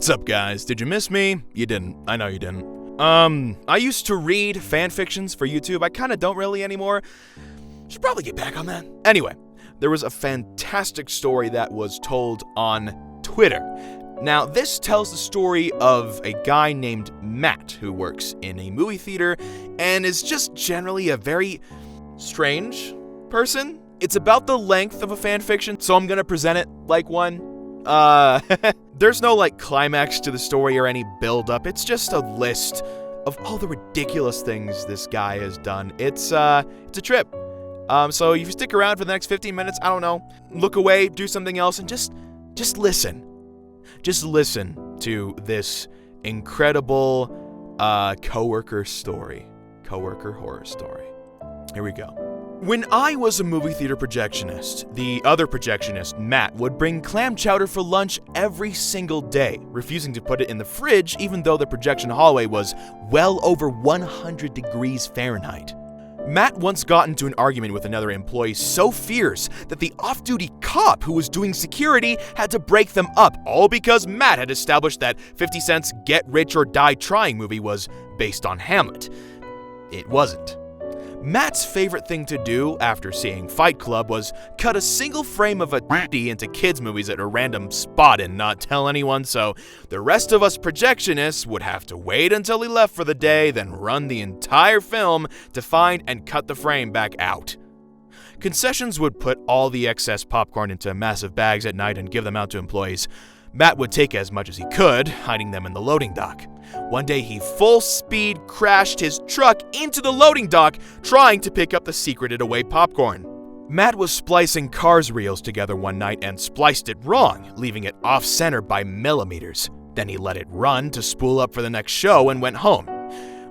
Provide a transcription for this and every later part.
What's up, guys? Did you miss me? You didn't. I know you didn't. I used to read fan fictions for YouTube. I kinda don't really anymore. Should probably get back on that. Anyway, there was a fantastic story that was told on Twitter. Now, this tells the story of a guy named Matt who works in a movie theater and is just generally a very strange person. It's about the length of a fan fiction, so I'm gonna present it like one. There's no climax to the story or any build up. It's just a list of all the ridiculous things this guy has done. It's a trip. So if you stick around for the next 15 minutes, I don't know, look away, do something else, and just listen. Just listen to this incredible coworker horror story. Here we go. When I was a movie theater projectionist, the other projectionist, Matt, would bring clam chowder for lunch every single day, refusing to put it in the fridge even though the projection hallway was well over 100 degrees Fahrenheit. Matt once got into an argument with another employee so fierce that the off-duty cop who was doing security had to break them up, all because Matt had established that 50 Cent's Get Rich or Die Trying movie was based on Hamlet. It wasn't. Matt's favorite thing to do after seeing Fight Club was cut a single frame of a D into kids' movies at a random spot and not tell anyone, so the rest of us projectionists would have to wait until he left for the day, then run the entire film to find and cut the frame back out. Concessions would put all the excess popcorn into massive bags at night and give them out to employees. Matt would take as much as he could, hiding them in the loading dock. One day he full speed crashed his truck into the loading dock, trying to pick up the secreted away popcorn. Matt was splicing Cars reels together one night and spliced it wrong, leaving it off-center by millimeters. Then he let it run to spool up for the next show and went home.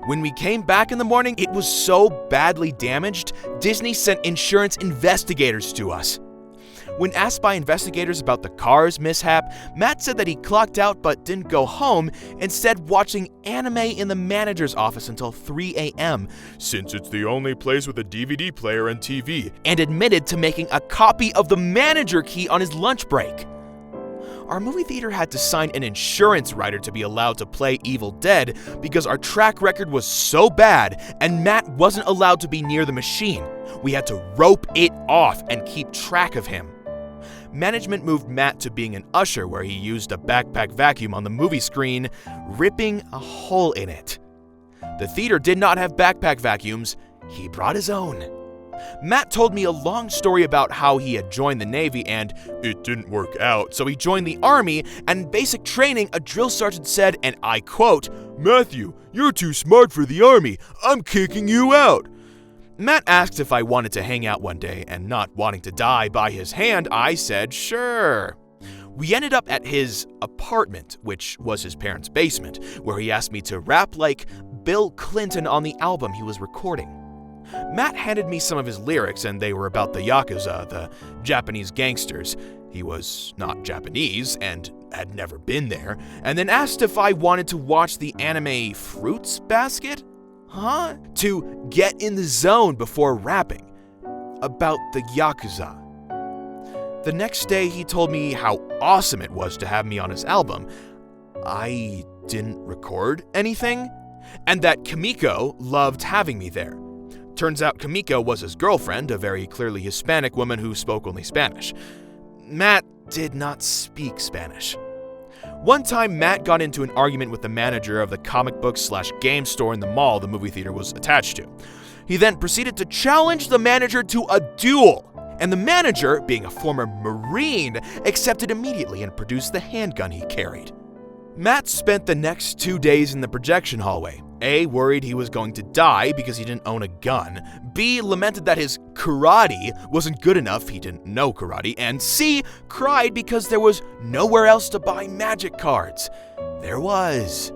When we came back in the morning, it was so badly damaged, Disney sent insurance investigators to us. When asked by investigators about the Cars mishap, Matt said that he clocked out but didn't go home, instead watching anime in the manager's office until 3 a.m., since it's the only place with a DVD player and TV, and admitted to making a copy of the manager key on his lunch break. Our movie theater had to sign an insurance rider to be allowed to play Evil Dead because our track record was so bad and Matt wasn't allowed to be near the machine. We had to rope it off and keep track of him. Management moved Matt to being an usher where he used a backpack vacuum on the movie screen, ripping a hole in it. The theater did not have backpack vacuums. He brought his own. Matt told me a long story about how he had joined the Navy and it didn't work out, so he joined the Army, and in basic training, a drill sergeant said, and I quote, "Matthew, you're too smart for the Army. I'm kicking you out." Matt asked if I wanted to hang out one day, and not wanting to die by his hand, I said sure. We ended up at his apartment, which was his parents' basement, where he asked me to rap like Bill Clinton on the album he was recording. Matt handed me some of his lyrics, and they were about the Yakuza, the Japanese gangsters. He was not Japanese and had never been there, and then asked if I wanted to watch the anime Fruits Basket? To get in the zone before rapping about the Yakuza. The next day, he told me how awesome it was to have me on his album. I didn't record anything, and that Kamiko loved having me there. Turns out Kamiko was his girlfriend, a very clearly Hispanic woman who spoke only Spanish. Matt did not speak Spanish. One time, Matt got into an argument with the manager of the comic book/game store in the mall the movie theater was attached to. He then proceeded to challenge the manager to a duel, and the manager, being a former Marine, accepted immediately and produced the handgun he carried. Matt spent the next 2 days in the projection hallway. A, worried he was going to die because he didn't own a gun. B, lamented that his karate wasn't good enough, he didn't know karate. And C, cried because there was nowhere else to buy magic cards. There was.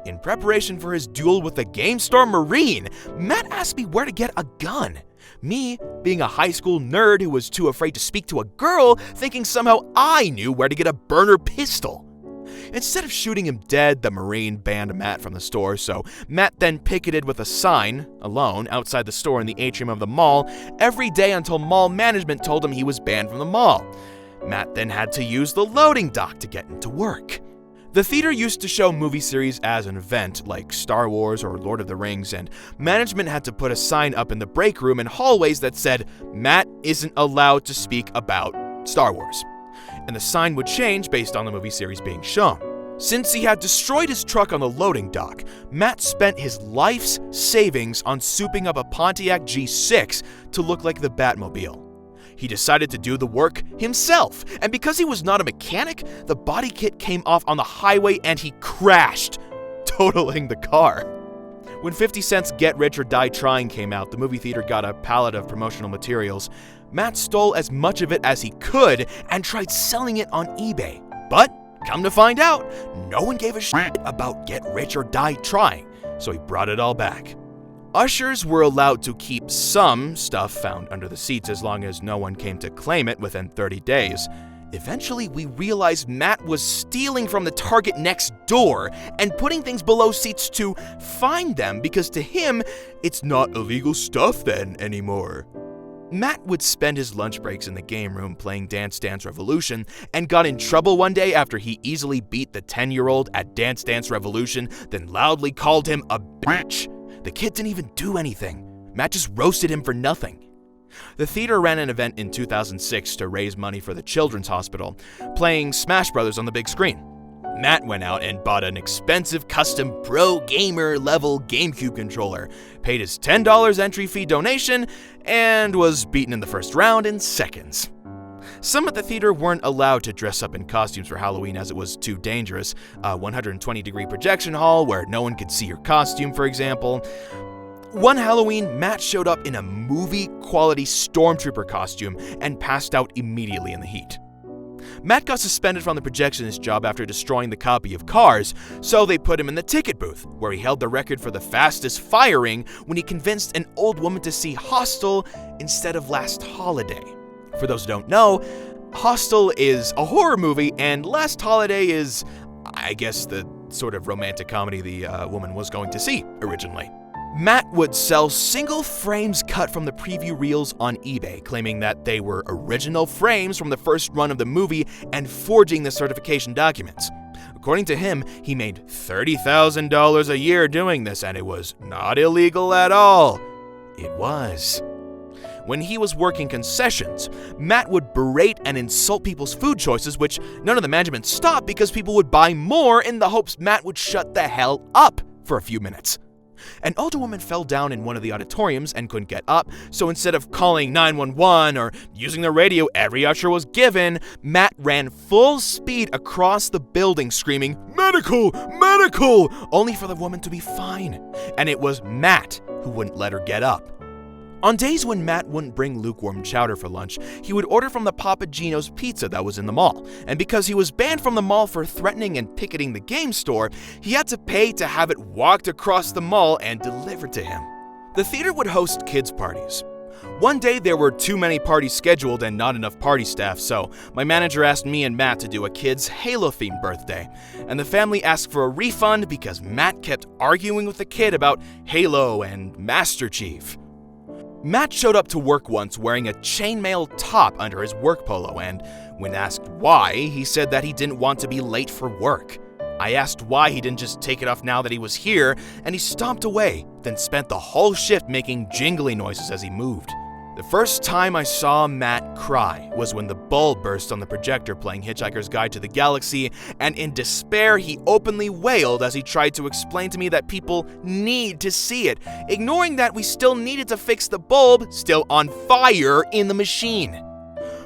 In preparation for his duel with the Game Store Marine, Matt asked me where to get a gun. Me, being a high school nerd who was too afraid to speak to a girl, thinking somehow I knew where to get a burner pistol. Instead of shooting him dead, the Marine banned Matt from the store, so Matt then picketed with a sign, alone, outside the store in the atrium of the mall, every day until mall management told him he was banned from the mall. Matt then had to use the loading dock to get into work. The theater used to show movie series as an event, like Star Wars or Lord of the Rings, and management had to put a sign up in the break room and hallways that said, "Matt isn't allowed to speak about Star Wars." And the sign would change based on the movie series being shown. Since he had destroyed his truck on the loading dock, Matt spent his life's savings on souping up a Pontiac G6 to look like the Batmobile. He decided to do the work himself, and because he was not a mechanic, the body kit came off on the highway and he crashed, totaling the car. When 50 Cent's Get Rich or Die Trying came out, the movie theater got a pallet of promotional materials. Matt stole as much of it as he could and tried selling it on eBay. But, come to find out, no one gave a shit about Get Rich or Die Trying, so he brought it all back. Ushers were allowed to keep some stuff found under the seats as long as no one came to claim it within 30 days. Eventually, we realized Matt was stealing from the Target next door and putting things below seats to find them because to him, it's not illegal stuff then anymore. Matt would spend his lunch breaks in the game room playing Dance Dance Revolution and got in trouble one day after he easily beat the 10-year-old at Dance Dance Revolution, then loudly called him a bitch. The kid didn't even do anything. Matt just roasted him for nothing. The theater ran an event in 2006 to raise money for the Children's Hospital, playing Smash Brothers on the big screen. Matt went out and bought an expensive custom pro gamer level GameCube controller, paid his $10 entry fee donation, and was beaten in the first round in seconds. Some at the theater weren't allowed to dress up in costumes for Halloween as it was too dangerous. A 120-degree projection hall where no one could see your costume, for example. One Halloween, Matt showed up in a movie-quality stormtrooper costume and passed out immediately in the heat. Matt got suspended from the Projectionist job after destroying the copy of Cars, so they put him in the ticket booth, where he held the record for the fastest firing when he convinced an old woman to see Hostel instead of Last Holiday. For those who don't know, Hostel is a horror movie, and Last Holiday is, I guess, the sort of romantic comedy the woman was going to see originally. Matt would sell single frames cut from the preview reels on eBay, claiming that they were original frames from the first run of the movie and forging the certification documents. According to him, he made $30,000 a year doing this, and it was not illegal at all. It was. When he was working concessions, Matt would berate and insult people's food choices, which none of the management stopped because people would buy more in the hopes Matt would shut the hell up for a few minutes. An older woman fell down in one of the auditoriums and couldn't get up, so instead of calling 911 or using the radio every usher was given, Matt ran full speed across the building screaming, "Medical! Medical!" only for the woman to be fine. And it was Matt who wouldn't let her get up. On days when Matt wouldn't bring lukewarm chowder for lunch, he would order from the Papa Gino's pizza that was in the mall. And because he was banned from the mall for threatening and picketing the game store, he had to pay to have it walked across the mall and delivered to him. The theater would host kids' parties. One day there were too many parties scheduled and not enough party staff, so my manager asked me and Matt to do a kid's Halo-themed birthday. And the family asked for a refund because Matt kept arguing with the kid about Halo and Master Chief. Matt showed up to work once wearing a chainmail top under his work polo, and when asked why, he said that he didn't want to be late for work. I asked why he didn't just take it off now that he was here, and he stomped away, then spent the whole shift making jingly noises as he moved. The first time I saw Matt cry was when the bulb burst on the projector playing Hitchhiker's Guide to the Galaxy, and in despair he openly wailed as he tried to explain to me that people need to see it, ignoring that we still needed to fix the bulb still on fire in the machine.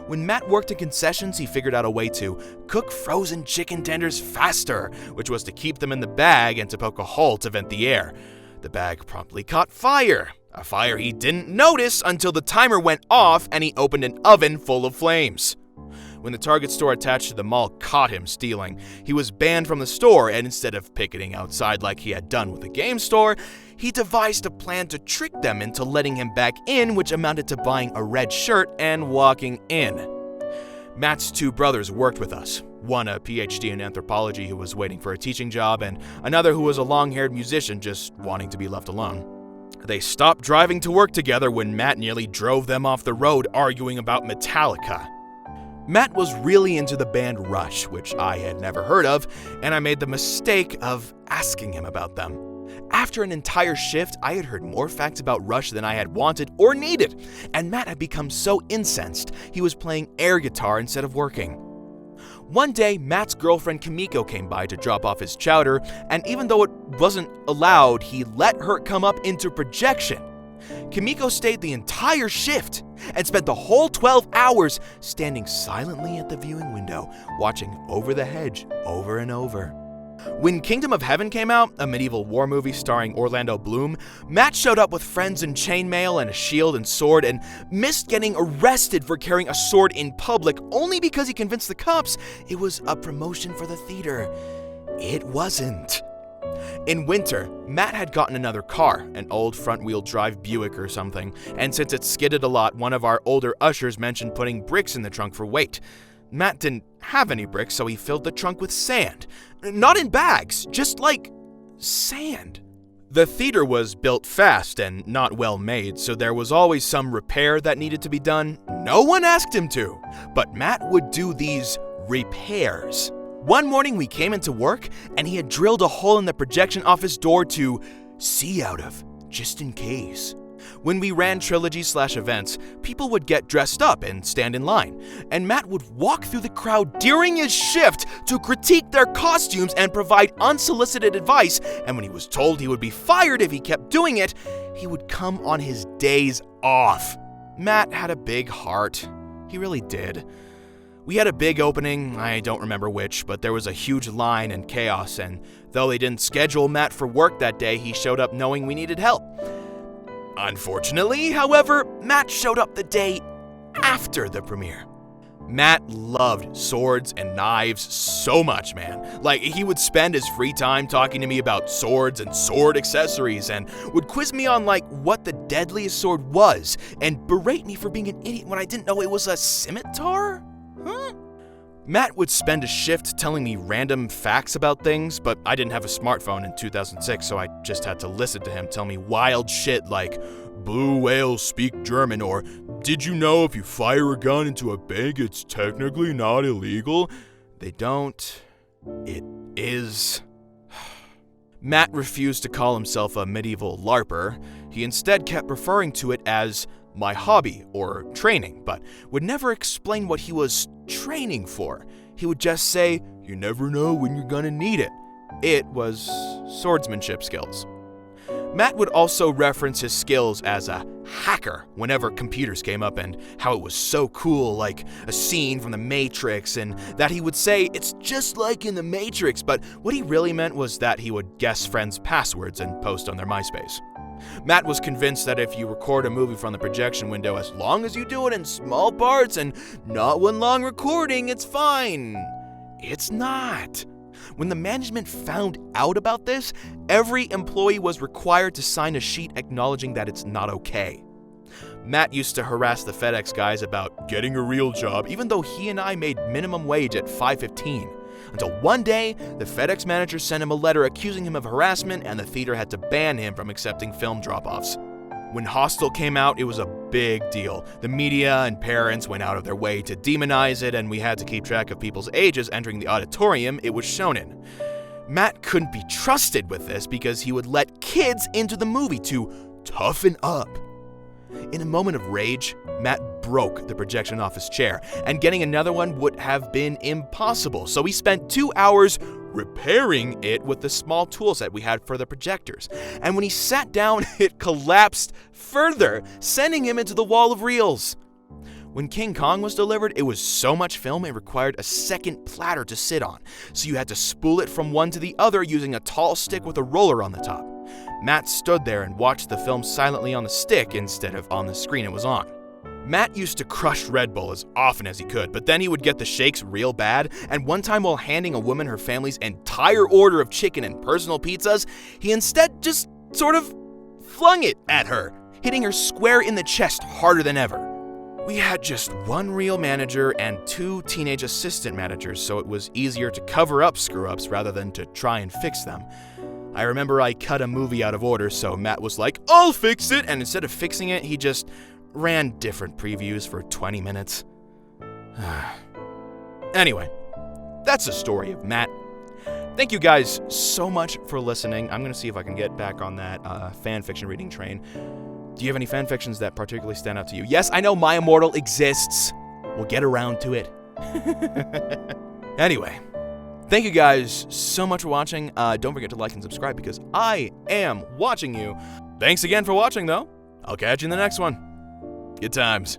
When Matt worked in concessions, he figured out a way to cook frozen chicken tenders faster, which was to keep them in the bag and to poke a hole to vent the air. The bag promptly caught fire. A fire he didn't notice until the timer went off and he opened an oven full of flames. When the Target store attached to the mall caught him stealing, he was banned from the store, and instead of picketing outside like he had done with the game store, he devised a plan to trick them into letting him back in, which amounted to buying a red shirt and walking in. Matt's two brothers worked with us. One a PhD in anthropology who was waiting for a teaching job, and another who was a long-haired musician just wanting to be left alone. They stopped driving to work together when Matt nearly drove them off the road arguing about Metallica. Matt was really into the band Rush, which I had never heard of, and I made the mistake of asking him about them. After an entire shift, I had heard more facts about Rush than I had wanted or needed, and Matt had become so incensed he was playing air guitar instead of working. One day, Matt's girlfriend Kimiko came by to drop off his chowder, and even though it wasn't allowed, he let her come up into projection. Kimiko stayed the entire shift and spent the whole 12 hours standing silently at the viewing window, watching Over the Hedge over and over. When Kingdom of Heaven came out, a medieval war movie starring Orlando Bloom, Matt showed up with friends in chainmail and a shield and sword and missed getting arrested for carrying a sword in public only because he convinced the cops it was a promotion for the theater. It wasn't. In winter, Matt had gotten another car, an old front-wheel drive Buick or something, and since it skidded a lot, one of our older ushers mentioned putting bricks in the trunk for weight. Matt didn't have any bricks, so he filled the trunk with sand. Not in bags, just like sand. The theater was built fast and not well made, so there was always some repair that needed to be done. No one asked him to, but Matt would do these repairs. One morning we came into work and he had drilled a hole in the projection office door to see out of, just in case. When we ran trilogy/events, people would get dressed up and stand in line, and Matt would walk through the crowd during his shift to critique their costumes and provide unsolicited advice, and when he was told he would be fired if he kept doing it, he would come on his days off. Matt had a big heart. He really did. We had a big opening, I don't remember which, but there was a huge line and chaos, and though they didn't schedule Matt for work that day, he showed up knowing we needed help. Unfortunately, however, Matt showed up the day after the premiere. Matt loved swords and knives so much, man. Like, he would spend his free time talking to me about swords and sword accessories and would quiz me on, like, what the deadliest sword was and berate me for being an idiot when I didn't know it was a scimitar? Huh? Matt would spend a shift telling me random facts about things, but I didn't have a smartphone in 2006, so I just had to listen to him tell me wild shit like, blue whales speak German, or did you know if you fire a gun into a bank, it's technically not illegal? They don't. It is. Matt refused to call himself a medieval LARPer. He instead kept referring to it as my hobby or training, but would never explain what he was training for. He would just say, you never know when you're gonna need it. It was swordsmanship skills. Matt would also reference his skills as a hacker whenever computers came up and how it was so cool, like a scene from The Matrix, and that he would say, it's just like in The Matrix, but what he really meant was that he would guess friends' passwords and post on their MySpace. Matt was convinced that if you record a movie from the projection window, as long as you do it in small parts and not one long recording, it's fine. It's not. When the management found out about this, every employee was required to sign a sheet acknowledging that it's not okay. Matt used to harass the FedEx guys about getting a real job, even though he and I made minimum wage at $5.15. Until one day, the FedEx manager sent him a letter accusing him of harassment, and the theater had to ban him from accepting film drop-offs. When Hostel came out, it was a big deal. The media and parents went out of their way to demonize it, and we had to keep track of people's ages entering the auditorium it was shown in. Matt couldn't be trusted with this because he would let kids into the movie to toughen up. In a moment of rage, Matt broke the projection office chair, and getting another one would have been impossible, so he spent 2 hours repairing it with the small tool set we had for the projectors. And when he sat down, it collapsed further, sending him into the wall of reels. When King Kong was delivered, it was so much film it required a second platter to sit on, so you had to spool it from one to the other using a tall stick with a roller on the top. Matt stood there and watched the film silently on the stick instead of on the screen it was on. Matt used to crush Red Bull as often as he could, but then he would get the shakes real bad, and one time while handing a woman her family's entire order of chicken and personal pizzas, he instead just sort of flung it at her, hitting her square in the chest harder than ever. We had just one real manager and 2 teenage assistant managers, so it was easier to cover up screw-ups rather than to try and fix them. I remember I cut a movie out of order, so Matt was like, I'll fix it, and instead of fixing it, he just ran different previews for 20 minutes. Anyway, that's the story of Matt. Thank you guys so much for listening. I'm going to see if I can get back on that fanfiction reading train. Do you have any fanfictions that particularly stand out to you? Yes, I know My Immortal exists. We'll get around to it. Anyway, thank you guys so much for watching. Don't forget to like and subscribe because I am watching you. Thanks again for watching, though. I'll catch you in the next one. Good times.